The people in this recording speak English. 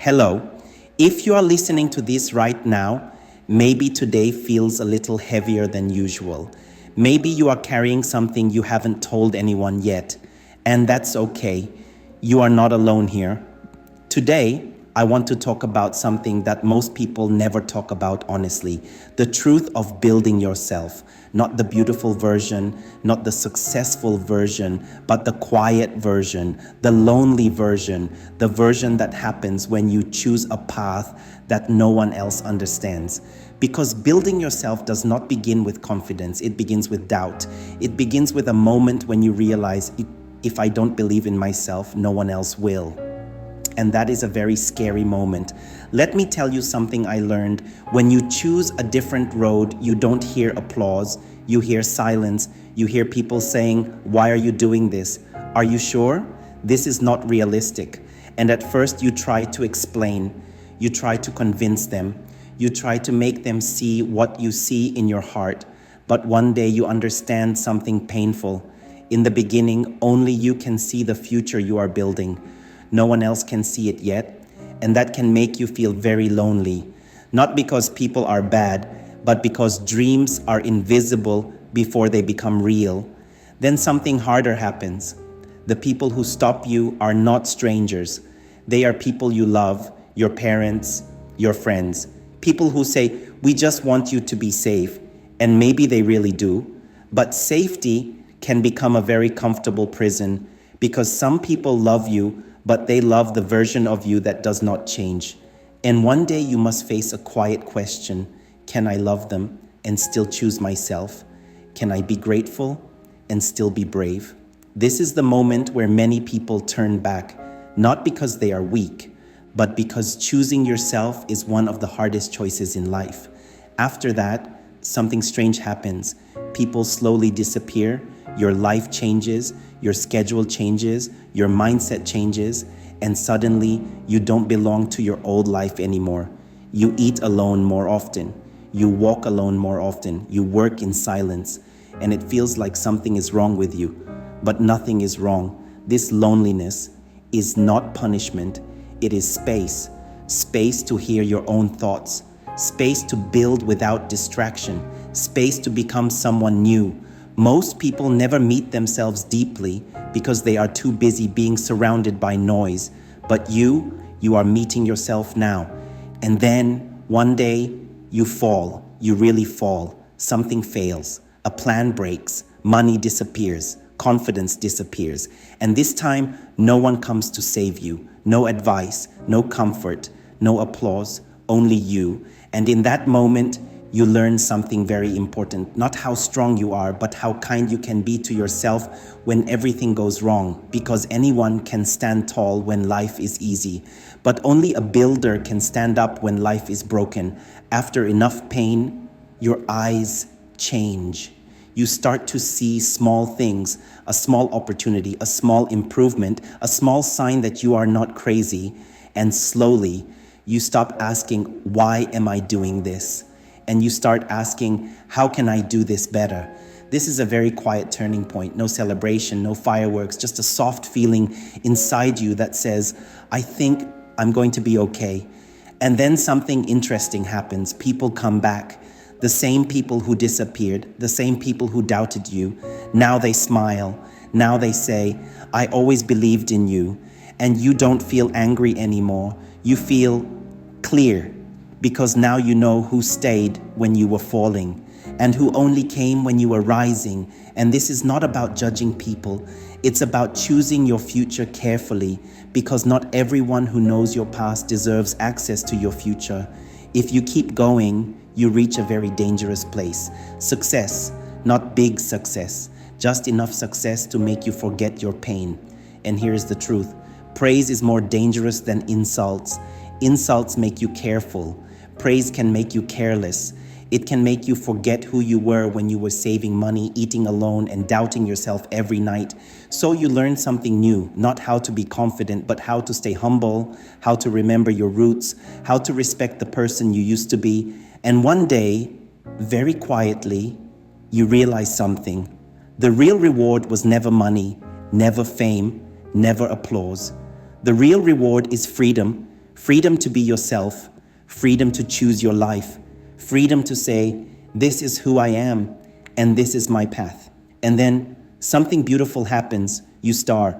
Hello. If you are listening to this right now, maybe today feels a little heavier than usual. Maybe you are carrying something you haven't told anyone yet, and that's okay. You are not alone here. Today, I want to talk about something that most people never talk about honestly, the truth of building yourself. Not the beautiful version, not the successful version, but the quiet version, the lonely version, the version that happens when you choose a path that no one else understands. Because building yourself does not begin with confidence, it begins with doubt. It begins with a moment when you realize, if I don't believe in myself, no one else will. And that is a very scary moment. Let me tell you something I learned. When you choose a different road, you don't hear applause, you hear silence, you hear people saying, "Why are you doing this? Are you sure? This is not realistic." And at first you try to explain, you try to convince them, you try to make them see what you see in your heart. But one day you understand something painful. In the beginning, only you can see the future you are building. No one else can see it yet, and that can make you feel very lonely. Not because people are bad, but because dreams are invisible before they become real. Then something harder happens. The people who stop you are not strangers. They are people you love, your parents, your friends. People who say, "We just want you to be safe." And maybe they really do. But safety can become a very comfortable prison because some people love you, but they love the version of you that does not change. And one day you must face a quiet question. Can I love them and still choose myself? Can I be grateful and still be brave? This is the moment where many people turn back, not because they are weak, but because choosing yourself is one of the hardest choices in life. After that, something strange happens. People slowly disappear, your life changes, your schedule changes, your mindset changes, and suddenly you don't belong to your old life anymore. You eat alone more often. You walk alone more often. You work in silence, and it feels like something is wrong with you. But nothing is wrong. This loneliness is not punishment. It is space. Space to hear your own thoughts. Space to build without distraction. Space to become someone new. Most people never meet themselves deeply because they are too busy being surrounded by noise. But you are meeting yourself now. And then one day you fall, you really fall. Something fails, a plan breaks, money disappears, confidence disappears. And this time, no one comes to save you. No advice, no comfort, no applause, only you. And in that moment, you learn something very important. Not how strong you are, but how kind you can be to yourself when everything goes wrong. Because anyone can stand tall when life is easy. But only a builder can stand up when life is broken. After enough pain, your eyes change. You start to see small things, a small opportunity, a small improvement, a small sign that you are not crazy. And slowly, you stop asking, "Why am I doing this?" And you start asking, "How can I do this better?" This is a very quiet turning point. No celebration, no fireworks, just a soft feeling inside you that says, "I think I'm going to be okay." And then something interesting happens. People come back. The same people who disappeared, the same people who doubted you. Now they smile. Now they say, "I always believed in you." And you don't feel angry anymore. You feel clear. Because now you know who stayed when you were falling and who only came when you were rising. And this is not about judging people. It's about choosing your future carefully, because not everyone who knows your past deserves access to your future. If you keep going, you reach a very dangerous place. Success, not big success, just enough success to make you forget your pain. And here's the truth. Praise is more dangerous than insults. Insults make you careful. Praise can make you careless. It can make you forget who you were when you were saving money, eating alone, and doubting yourself every night. So you learn something new, not how to be confident, but how to stay humble, how to remember your roots, how to respect the person you used to be. And one day, very quietly, you realize something. The real reward was never money, never fame, never applause. The real reward is freedom. freedom to be yourself, freedom to choose your life, freedom to say, this is who I am and this is my path. And then something beautiful happens. You start